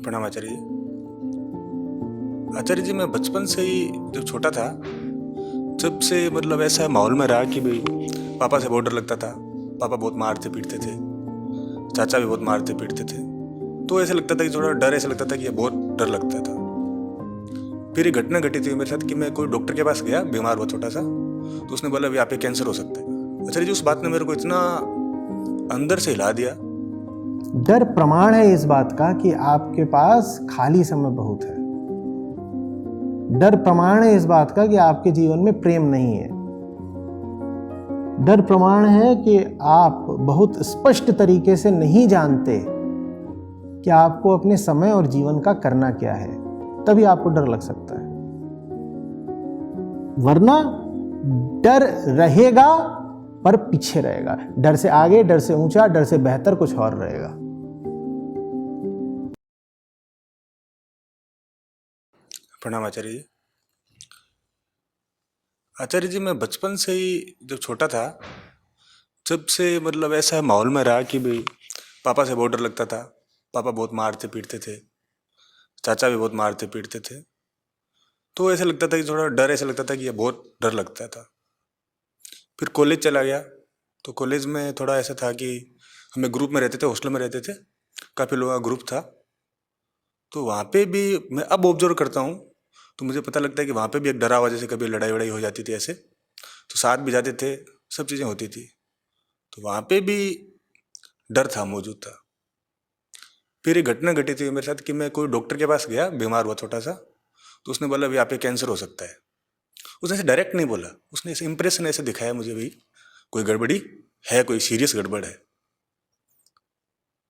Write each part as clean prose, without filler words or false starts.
प्रणाम आचार्य जी। आचार्य जी, मैं बचपन से ही जब छोटा था, जब से मतलब ऐसा माहौल में रहा कि भाई पापा से बहुत डर लगता था। पापा बहुत मारते पीटते थे, चाचा भी बहुत मारते पीटते थे। तो ऐसा लगता था कि थोड़ा डर, ऐसा लगता था कि ये बहुत डर लगता था। फिर एक घटना घटी थी मेरे साथ कि मैं कोई डॉक्टर के पास गया, बीमार हुआ छोटा सा, तो उसने बोला अभी आप पे कैंसर हो सकता है। आचार्य जी, उस बात ने मेरे को इतना अंदर से हिला दिया। डर प्रमाण है इस बात का कि आपके पास खाली समय बहुत है। डर प्रमाण है इस बात का कि आपके जीवन में प्रेम नहीं है। डर प्रमाण है कि आप बहुत स्पष्ट तरीके से नहीं जानते कि आपको अपने समय और जीवन का करना क्या है, तभी आपको डर लग सकता है। वरना डर रहेगा पर पीछे रहेगा। डर से आगे, डर से ऊंचा, डर से बेहतर कुछ और रहेगा। प्रणाम आचार्य जी। आचार्य जी, मैं बचपन से ही जब छोटा था, जब से मतलब ऐसा माहौल में रहा कि भाई पापा से बहुत डर लगता था। पापा बहुत मारते पीटते थे, चाचा भी बहुत मारते पीटते थे। तो ऐसा लगता था कि थोड़ा डर, ऐसा लगता था कि ये बहुत डर लगता था। फिर कॉलेज चला गया, तो कॉलेज में थोड़ा ऐसा था कि हमें ग्रुप में रहते थे, हॉस्टल में रहते थे, काफ़ी लोगों का ग्रुप था। तो वहाँ पे भी मैं अब ऑब्जर्व करता हूँ तो मुझे पता लगता है कि वहाँ पे भी एक डरा हुआ, जैसे कभी लड़ाई वड़ाई हो जाती थी ऐसे, तो साथ भी जाते थे, सब चीज़ें होती थी, तो वहाँ पे भी डर था, मौजूद था। फिर एक घटना घटी थी मेरे साथ कि मैं कोई डॉक्टर के पास गया, बीमार हुआ छोटा सा, तो उसने बोला अभी आप पे कैंसर हो सकता है। उसने ऐसे डायरेक्ट नहीं बोला, उसने ऐसे इंप्रेशन ऐसे दिखाया मुझे, भाई कोई गड़बड़ी है, कोई सीरियस गड़बड़ है।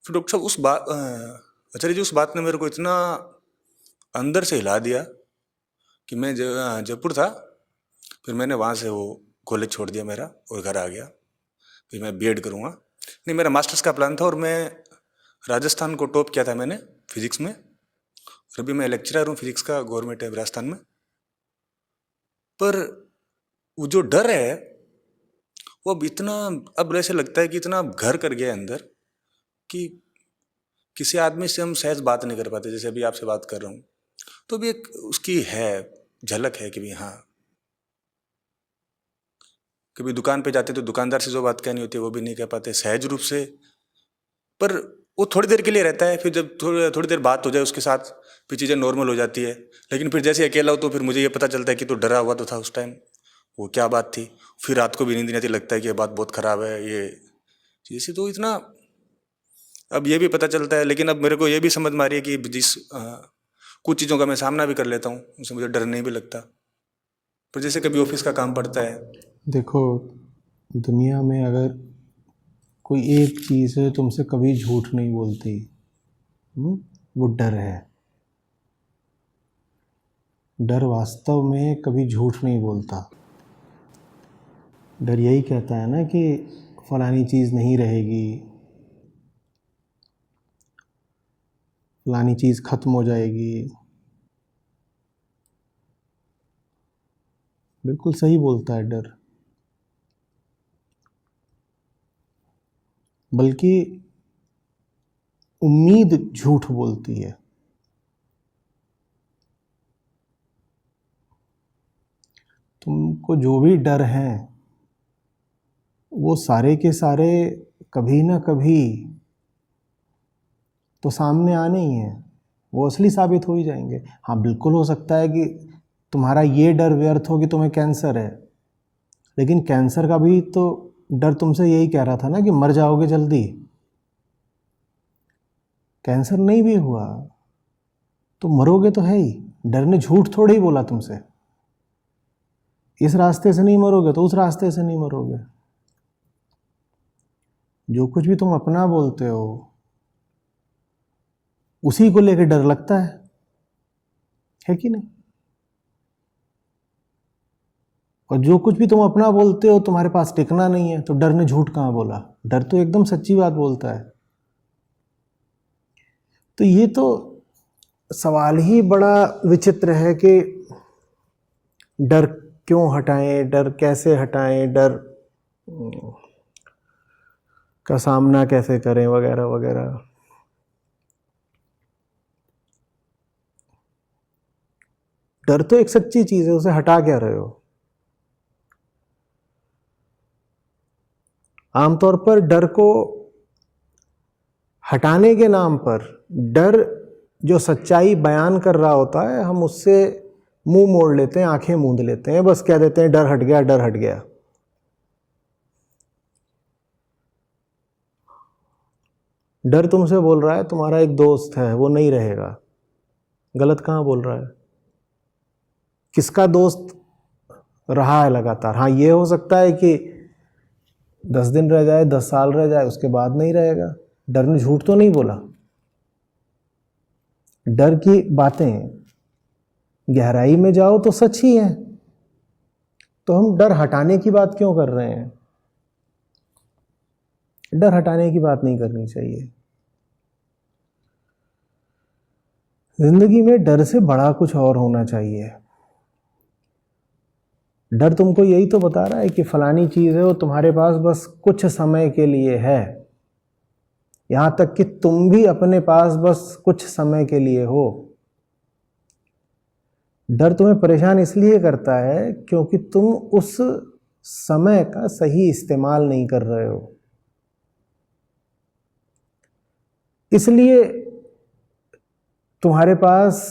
फिर डॉक्टर साहब उस बात आचार्य जी, उस बात ने मेरे को इतना अंदर से हिला दिया कि मैं जयपुर था, फिर मैंने वहाँ से वो कॉलेज छोड़ दिया मेरा और घर आ गया। फिर मैं बीएड करूँगा, नहीं मेरा मास्टर्स का प्लान था, और मैं राजस्थान को टॉप किया था मैंने फिजिक्स में, और अभी मैं लेक्चरर हूँ फिजिक्स का, गवर्नमेंट है राजस्थान में। पर वो जो डर है वो अब इतना, अब ऐसे लगता है कि इतना घर कर गया है अंदर कि किसी आदमी से हम सहज बात नहीं कर पाते। जैसे अभी आपसे बात कर रहा हूँ तो भी एक उसकी है, झलक है कि भी हाँ, कभी दुकान पे जाते तो दुकानदार से जो बात कहनी होती है वो भी नहीं कह पाते सहज रूप से। पर वो थोड़ी देर के लिए रहता है, फिर जब थोड़ी देर बात हो जाए उसके साथ, फिर चीज़ें नॉर्मल हो जाती है। लेकिन फिर जैसे अकेला हो तो फिर मुझे ये पता चलता है कि तो डरा हुआ तो था उस टाइम, वो क्या बात थी। फिर रात को भी नींद नहीं आती, लगता है कि ये बात बहुत ख़राब है ये चीज़। तो इतना अब ये भी पता चलता है, लेकिन अब मेरे को ये भी समझ में आ रही है कि कुछ चीज़ों का मैं सामना भी कर लेता हूँ, उससे मुझे डर नहीं भी लगता। पर जैसे कभी ऑफिस का काम पड़ता है। देखो, दुनिया में अगर कोई एक चीज़ है तुमसे कभी झूठ नहीं बोलती, वो डर है। डर वास्तव में कभी झूठ नहीं बोलता। डर यही कहता है ना कि फलानी चीज़ नहीं रहेगी, फलानी चीज़ खत्म हो जाएगी। बिल्कुल सही बोलता है डर। बल्कि उम्मीद झूठ बोलती है। तुमको जो भी डर है वो सारे के सारे कभी ना कभी तो सामने आने ही हैं, वो असली साबित हो ही जाएंगे। हाँ, बिल्कुल हो सकता है कि तुम्हारा ये डर व्यर्थ हो कि तुम्हें कैंसर है, लेकिन कैंसर का भी तो डर तुमसे यही कह रहा था ना कि मर जाओगे जल्दी। कैंसर नहीं भी हुआ तो मरोगे तो है ही। डर ने झूठ थोड़े ही बोला तुमसे। इस रास्ते से नहीं मरोगे तो उस रास्ते से नहीं मरोगे। जो कुछ भी तुम अपना बोलते हो उसी को लेकर डर लगता है कि नहीं? और जो कुछ भी तुम अपना बोलते हो तुम्हारे पास टिकना नहीं है, तो डर ने झूठ कहाँ बोला? डर तो एकदम सच्ची बात बोलता है। तो ये तो सवाल ही बड़ा विचित्र है कि डर क्यों हटाएं, डर कैसे हटाएं, डर का सामना कैसे करें, वगैरह वगैरह। डर तो एक सच्ची चीज है, उसे हटा क्या रहे हो? आमतौर पर डर को हटाने के नाम पर, डर जो सच्चाई बयान कर रहा होता है, हम उससे मुंह मोड़ लेते हैं, आंखें मूंद लेते हैं, बस कह देते हैं डर हट गया, डर हट गया। डर तुमसे बोल रहा है तुम्हारा एक दोस्त है, वो नहीं रहेगा। गलत कहाँ बोल रहा है? किसका दोस्त रहा है लगातार? हाँ, ये हो सकता है कि 10 दिन रह जाए, 10 साल रह जाए, उसके बाद नहीं रहेगा। डर ने झूठ तो नहीं बोला। डर की बातें गहराई में जाओ तो सच ही है। तो हम डर हटाने की बात क्यों कर रहे हैं? डर हटाने की बात नहीं करनी चाहिए। जिंदगी में डर से बड़ा कुछ और होना चाहिए। डर तुमको यही तो बता रहा है कि फलानी चीज है वो तुम्हारे पास बस कुछ समय के लिए है। यहां तक कि तुम भी अपने पास बस कुछ समय के लिए हो। डर तुम्हें परेशान इसलिए करता है क्योंकि तुम उस समय का सही इस्तेमाल नहीं कर रहे हो। इसलिए तुम्हारे पास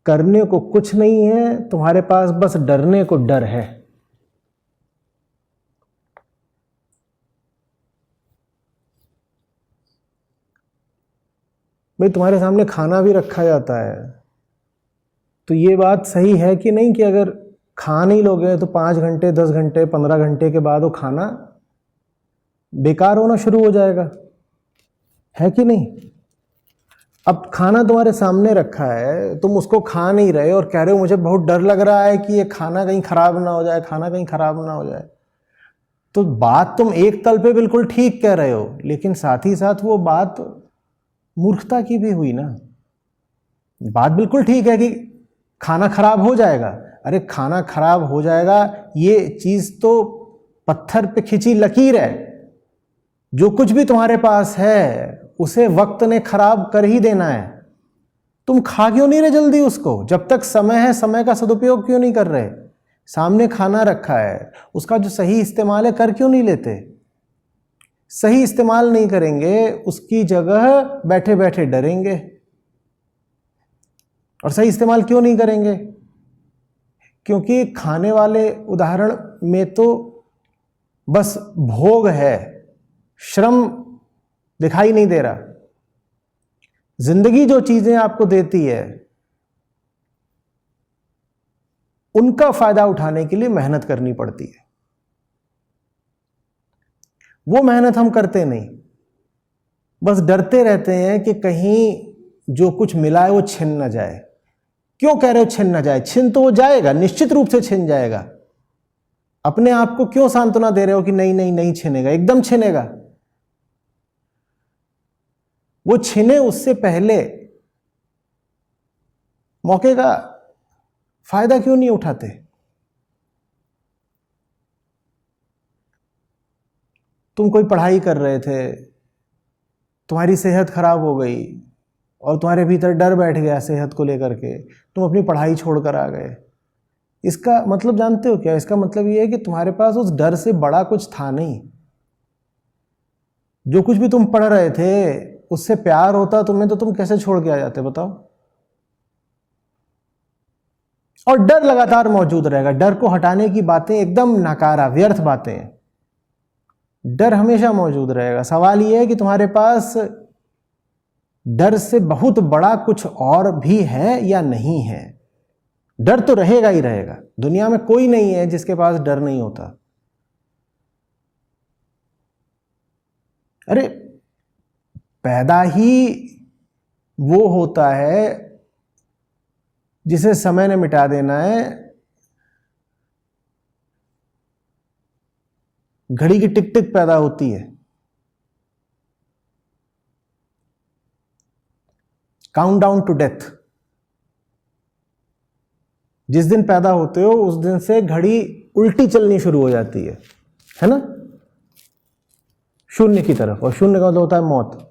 करने को कुछ नहीं है, तुम्हारे पास बस डरने को डर है। भाई, तुम्हारे सामने खाना भी रखा जाता है, तो ये बात सही है कि नहीं कि अगर खा नहीं लोगे तो 5 घंटे, 10 घंटे, 15 घंटे के बाद वो खाना बेकार होना शुरू हो जाएगा, है कि नहीं? अब खाना तुम्हारे सामने रखा है, तुम उसको खा नहीं रहे और कह रहे हो मुझे बहुत डर लग रहा है कि ये खाना कहीं खराब ना हो जाए, खाना कहीं खराब ना हो जाए। तो बात तुम एक तल पे बिल्कुल ठीक कह रहे हो, लेकिन साथ ही साथ वो बात मूर्खता की भी हुई ना। बात बिल्कुल ठीक है कि खाना खराब हो जाएगा। अरे खाना खराब हो जाएगा, ये चीज तो पत्थर पे खिंची लकीर है। जो कुछ भी तुम्हारे पास है उसे वक्त ने खराब कर ही देना है। तुम खा क्यों नहीं रहे जल्दी उसको? जब तक समय है, समय का सदुपयोग क्यों नहीं कर रहे? सामने खाना रखा है, उसका जो सही इस्तेमाल है कर क्यों नहीं लेते? सही इस्तेमाल नहीं करेंगे, उसकी जगह बैठे बैठे डरेंगे। और सही इस्तेमाल क्यों नहीं करेंगे? क्योंकि खाने वाले उदाहरण में तो बस भोग है, श्रम दिखाई नहीं दे रहा। जिंदगी जो चीजें आपको देती है उनका फायदा उठाने के लिए मेहनत करनी पड़ती है। वो मेहनत हम करते नहीं, बस डरते रहते हैं कि कहीं जो कुछ मिला है वो छिन ना जाए। क्यों कह रहे हो छिन ना जाए? छिन तो वो जाएगा, निश्चित रूप से छिन जाएगा। अपने आप को क्यों सांत्वना दे रहे हो कि नहीं नहीं नहीं छिनेगा? एकदम छिनेगा। वो छिने उससे पहले मौके का फायदा क्यों नहीं उठाते? तुम कोई पढ़ाई कर रहे थे, तुम्हारी सेहत खराब हो गई और तुम्हारे भीतर डर बैठ गया सेहत को लेकर के, तुम अपनी पढ़ाई छोड़कर आ गए। इसका मतलब जानते हो क्या? इसका मतलब ये है कि तुम्हारे पास उस डर से बड़ा कुछ था नहीं। जो कुछ भी तुम पढ़ रहे थे उससे प्यार होता तुम्हें तो तुम कैसे छोड़ के आ जाते, बताओ? और डर लगातार मौजूद रहेगा। डर को हटाने की बातें एकदम नकारा, व्यर्थ बातें हैं। डर हमेशा मौजूद रहेगा। सवाल यह है कि तुम्हारे पास डर से बहुत बड़ा कुछ और भी है या नहीं है। डर तो रहेगा ही रहेगा। दुनिया में कोई नहीं है जिसके पास डर नहीं होता। अरे पैदा ही वो होता है जिसे समय ने मिटा देना है। घड़ी की टिक टिक पैदा होती है, काउंटडाउन टू डेथ। जिस दिन पैदा होते हो उस दिन से घड़ी उल्टी चलनी शुरू हो जाती है ना, शून्य की तरफ। और शून्य का मतलब होता है मौत।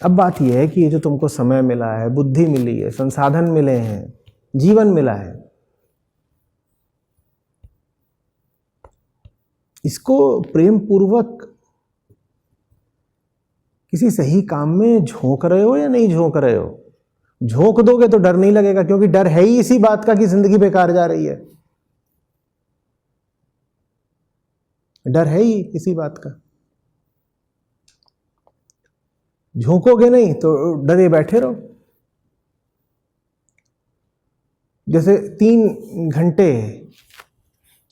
अब बात यह है कि ये जो तुमको समय मिला है, बुद्धि मिली है, संसाधन मिले हैं, जीवन मिला है, इसको प्रेम पूर्वक किसी सही काम में झोंक रहे हो या नहीं झोंक रहे हो? झोंक दोगे तो डर नहीं लगेगा, क्योंकि डर है ही इसी बात का कि जिंदगी बेकार जा रही है। डर है ही इसी बात का। झोंकोगे नहीं तो डरे बैठे रहो। जैसे 3 घंटे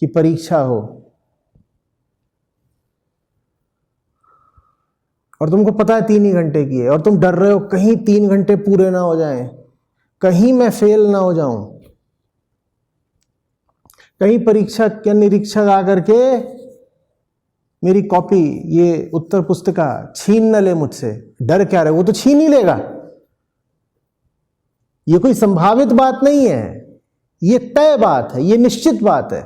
की परीक्षा हो और तुमको पता है 3 ही घंटे की है, और तुम डर रहे हो कहीं 3 घंटे पूरे ना हो जाएं, कहीं मैं फेल ना हो जाऊं, कहीं परीक्षक या निरीक्षक आकर के मेरी कॉपी, ये उत्तर पुस्तिका छीन न ले मुझसे। डर क्या रहे, वो तो छीन ही लेगा। ये कोई संभावित बात नहीं है, ये तय बात है, ये निश्चित बात है।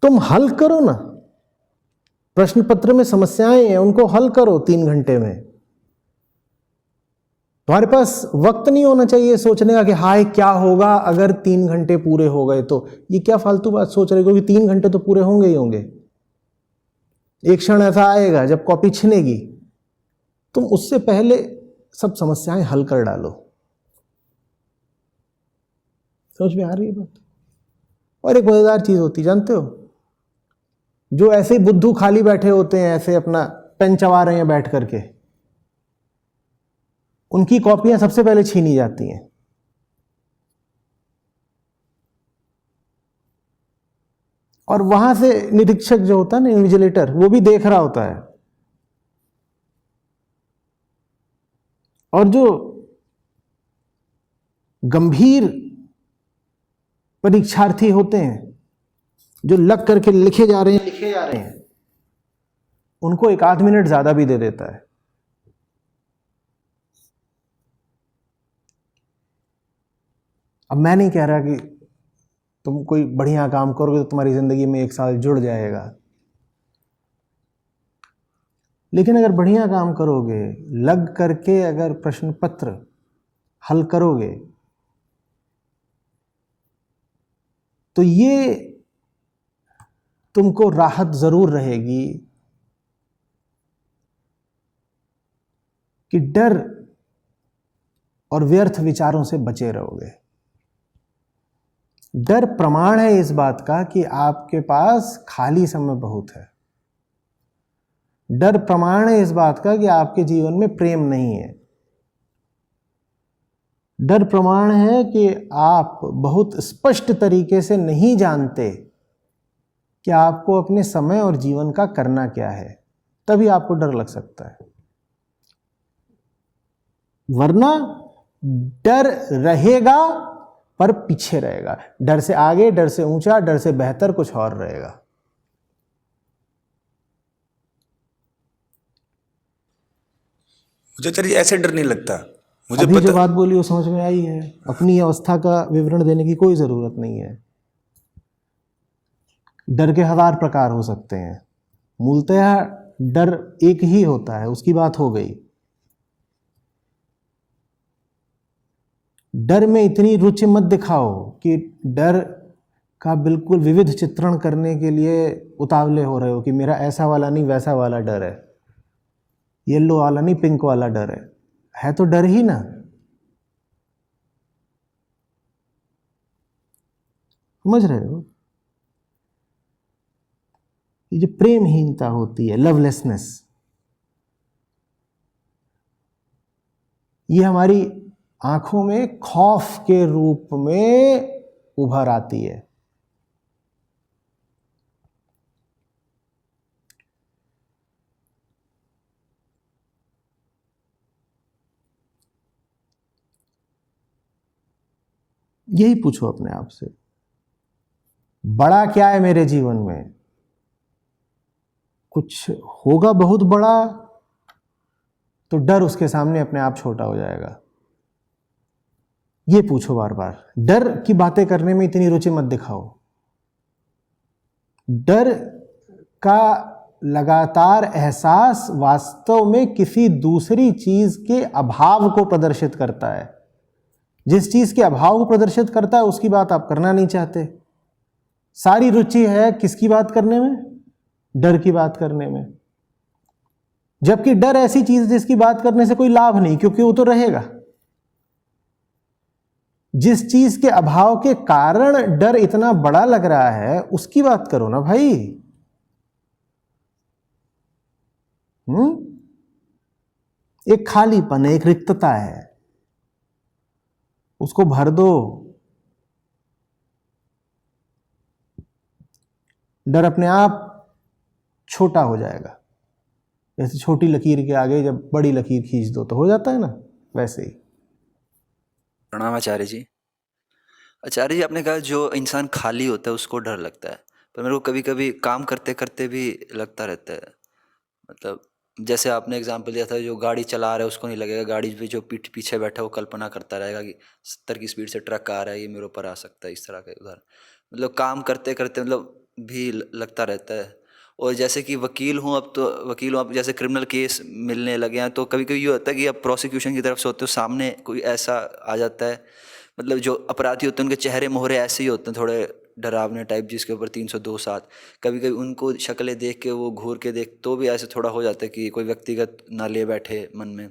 तुम हल करो ना, प्रश्न पत्र में समस्याएं हैं, उनको हल करो 3 घंटे में। तुम्हारे पास वक्त नहीं होना चाहिए सोचने का कि हाय क्या होगा अगर 3 घंटे पूरे हो गए तो। ये क्या फालतू बात सोच रहे हो, क्योंकि 3 घंटे तो पूरे होंगे ही होंगे। एक क्षण ऐसा आएगा जब कॉपी छिनेगी, तुम उससे पहले सब समस्याएं हल कर डालो। समझ में आ रही है बात? और एक मजेदार चीज होती, जानते हो, जो ऐसे ही बुद्धू खाली बैठे होते हैं, ऐसे अपना पेन चबा रहे हैं बैठ करके, उनकी कॉपियां सबसे पहले छीनी जाती हैं। और वहां से निरीक्षक जो होता है ना, इन्विजिलेटर, वो भी देख रहा होता है। और जो गंभीर परीक्षार्थी होते हैं, जो लग करके लिखे जा रहे हैं, उनको 1 आध मिनट ज्यादा भी दे देता है। अब मैं नहीं कह रहा कि तुम कोई बढ़िया काम करोगे तो तुम्हारी जिंदगी में 1 साल जुड़ जाएगा, लेकिन अगर बढ़िया काम करोगे, लग करके अगर प्रश्न पत्र हल करोगे, तो ये तुमको राहत जरूर रहेगी कि डर और व्यर्थ विचारों से बचे रहोगे। डर प्रमाण है इस बात का कि आपके पास खाली समय बहुत है। डर प्रमाण है इस बात का कि आपके जीवन में प्रेम नहीं है। डर प्रमाण है कि आप बहुत स्पष्ट तरीके से नहीं जानते कि आपको अपने समय और जीवन का करना क्या है, तभी आपको डर लग सकता है। वरना डर रहेगा पर पीछे रहेगा। डर से आगे, डर से ऊंचा, डर से बेहतर कुछ और रहेगा। मुझे चलिए ऐसे डर नहीं लगता। मुझे अभी जो पता, बात बोली वो समझ में आई है। अपनी अवस्था का विवरण देने की कोई जरूरत नहीं है। डर के 1000 प्रकार हो सकते हैं, मूलतः डर एक ही होता है, उसकी बात हो गई। डर में इतनी रुचि मत दिखाओ कि डर का बिल्कुल विविध चित्रण करने के लिए उतावले हो रहे हो कि मेरा ऐसा वाला नहीं वैसा वाला डर है, येलो वाला नहीं पिंक वाला डर है तो डर ही ना। समझ रहे हो? ये जो प्रेमहीनता होती है, लवलेसनेस, ये हमारी आंखों में खौफ के रूप में उभर आती है। यही पूछो अपने आप से, बड़ा क्या है मेरे जीवन में? कुछ होगा बहुत बड़ा तो डर उसके सामने अपने आप छोटा हो जाएगा। ये पूछो बार बार। डर की बातें करने में इतनी रुचि मत दिखाओ। डर का लगातार एहसास वास्तव में किसी दूसरी चीज के अभाव को प्रदर्शित करता है। जिस चीज के अभाव को प्रदर्शित करता है उसकी बात आप करना नहीं चाहते। सारी रुचि है किसकी बात करने में? डर की बात करने में। जबकि डर ऐसी चीज है जिसकी बात करने से कोई लाभ नहीं, क्योंकि वो तो रहेगा। जिस चीज के अभाव के कारण डर इतना बड़ा लग रहा है उसकी बात करो ना भाई। एक खालीपन है, एक रिक्तता है, उसको भर दो। डर अपने आप छोटा हो जाएगा। जैसे छोटी लकीर के आगे जब बड़ी लकीर खींच दो तो हो जाता है ना, वैसे ही। प्रणाम आचार्य जी। आचार्य जी, आपने कहा जो इंसान खाली होता है उसको डर लगता है, पर मेरे को कभी कभी काम करते करते भी लगता रहता है। मतलब जैसे आपने एग्जांपल दिया था, जो गाड़ी चला रहा है उसको नहीं लगेगा, गाड़ी पे जो पीछे बैठा है वो कल्पना करता रहेगा कि 70 की स्पीड से ट्रक आ रहा है, ये मेरे ऊपर आ सकता है, इस तरह के उधर मतलब काम करते करते मतलब भी लगता रहता है। और जैसे कि वकील हूँ, अब जैसे क्रिमिनल केस मिलने लगे हैं, तो कभी कभी ये होता है कि अब प्रोसिक्यूशन की तरफ से होते हो, सामने कोई ऐसा आ जाता है, मतलब जो अपराधी होते हैं उनके चेहरे मोहरे ऐसे ही होते हैं, थोड़े डरावने टाइप, जिसके ऊपर 302(7। कभी कभी उनको शक्लें देख के, वो घूर के देख, तो भी ऐसे थोड़ा हो जाता है कि कोई व्यक्तिगत ना ले बैठे मन में,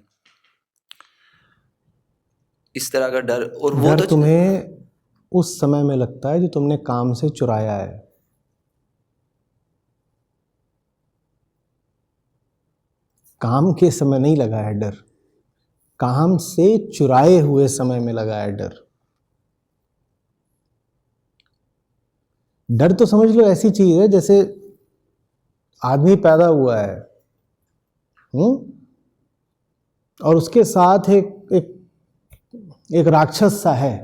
इस तरह का डर। और वो डर तो तुम्हें उस समय में लगता है जो तुमने काम से चुराया है। काम के समय नहीं लगा है डर, काम से चुराए हुए समय में लगा है डर। डर तो समझ लो ऐसी चीज है जैसे आदमी पैदा हुआ है, और उसके साथ एक राक्षस सा है,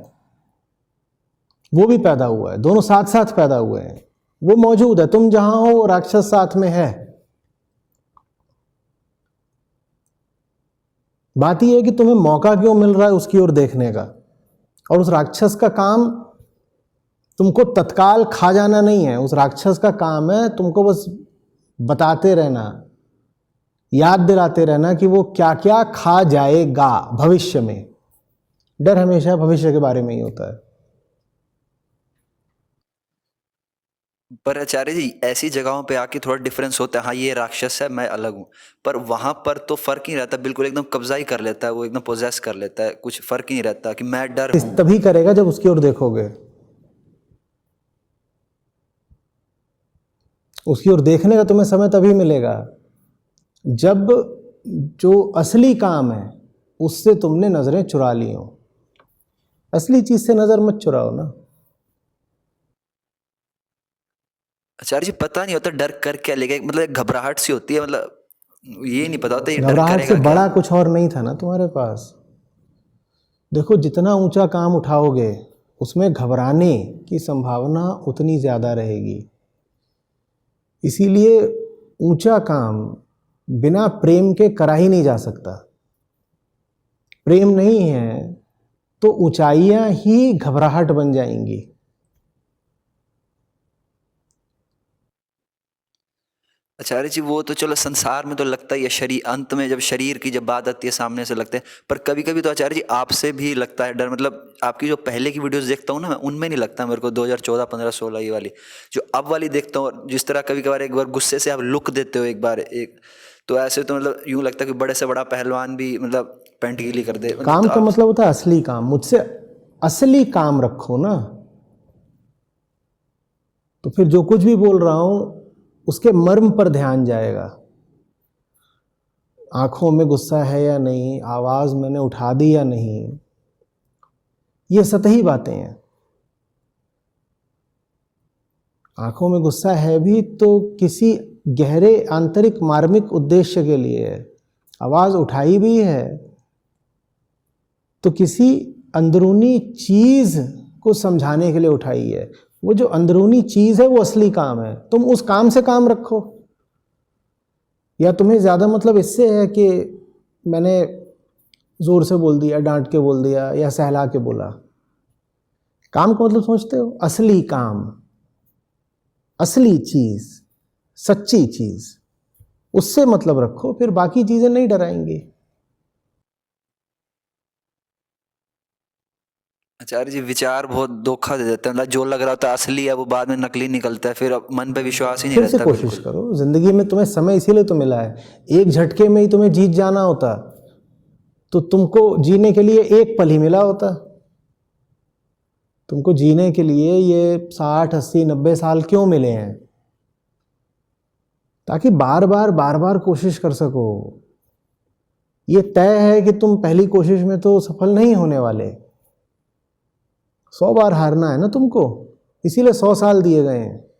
वो भी पैदा हुआ है, दोनों साथ साथ पैदा हुए हैं, वो मौजूद है, तुम जहां हो वो राक्षस साथ में है। बात यह है कि तुम्हें मौका क्यों मिल रहा है उसकी ओर देखने का, और उस राक्षस का काम तुमको तत्काल खा जाना नहीं है। उस राक्षस का काम है तुमको बस बताते रहना, याद दिलाते रहना कि वो क्या क्या खा जाएगा भविष्य में। डर हमेशा भविष्य के बारे में ही होता है। पर आचार्य जी, ऐसी जगहों पे आके थोड़ा डिफरेंस होता है। हाँ, ये राक्षस है, मैं अलग हूँ, पर वहां पर तो फर्क ही रहता, बिल्कुल एकदम कब्जा ही कर लेता है वो, एकदम पोजेस कर लेता है, कुछ फर्क ही नहीं रहता कि मैं डर हूँ। तभी करेगा जब उसकी ओर देखोगे। उसकी ओर देखने का तुम्हें समय तभी मिलेगा जब जो असली काम है उससे तुमने नजरें चुरा ली हो। असली चीज से नजर मत चुराओ ना। आचार्य जी, पता नहीं होता डर कर क्या लेगा, मतलब एक घबराहट सी होती है, मतलब ये नहीं पता होता ये डर घबराहट से करेगा बड़ा क्या। कुछ और नहीं था ना तुम्हारे पास। देखो, जितना ऊंचा काम उठाओगे उसमें घबराने की संभावना उतनी ज्यादा रहेगी। इसीलिए ऊंचा काम बिना प्रेम के करा ही नहीं जा सकता। प्रेम नहीं है तो ऊंचाइयां ही घबराहट बन जाएंगी। आचार्य जी, वो तो चलो संसार में तो लगता ही है, शरीर अंत में जब शरीर की जब बात आती है सामने से लगता है, पर कभी कभी तो आचार्य जी आपसे भी लगता है डर। मतलब आपकी जो पहले की वीडियोस देखता हूँ ना मैं, उनमें नहीं लगता मेरे को, 2014, 15, 16 ये वाली जो अब वाली देखता हूँ, जिस तरह कभी कभार एक बार गुस्से से आप लुक देते हो एक बार एक, तो ऐसे तो मतलब यूं लगता है कि बड़े से बड़ा पहलवान भी मतलब पैंट गीली कर दे। काम तो का मतलब होता है असली काम। मुझसे असली काम रखो ना, तो फिर जो कुछ भी बोल रहा हूं उसके मर्म पर ध्यान जाएगा। आंखों में गुस्सा है या नहीं, आवाज मैंने उठा दी या नहीं, ये सतही बातें हैं। आंखों में गुस्सा है भी तो किसी गहरे आंतरिक मार्मिक उद्देश्य के लिए है। आवाज उठाई भी है तो किसी अंदरूनी चीज को समझाने के लिए उठाई है। वो जो अंदरूनी चीज है वो असली काम है। तुम उस काम से काम रखो। या तुम्हें ज्यादा मतलब इससे है कि मैंने जोर से बोल दिया, डांट के बोल दिया या सहला के बोला। काम का मतलब समझते हो? असली काम, असली चीज, सच्ची चीज। उससे मतलब रखो, फिर बाकी चीज़ें नहीं डराएंगी। आचार्य जी विचार बहुत धोखा दे देते हैं, मतलब जो लग रहा होता है असली है वो बाद में नकली निकलता है, फिर अब मन पे विश्वास ही नहीं फिर से रहता कोशिश बिल्कुल। करो। ज़िंदगी में तुम्हें समय इसीलिए तो मिला है, एक झटके में ही तुम्हें जीत जाना होता तो तुमको जीने के लिए एक पल ही मिला होता। तुमको जीने के लिए ये 60, 80, 90 साल क्यों मिले हैं? ताकि बार बार कोशिश कर सको। ये तय है कि तुम पहली कोशिश में तो सफल नहीं होने वाले, 100 बार हारना है ना तुमको, इसीलिए 100 साल दिए गए हैं।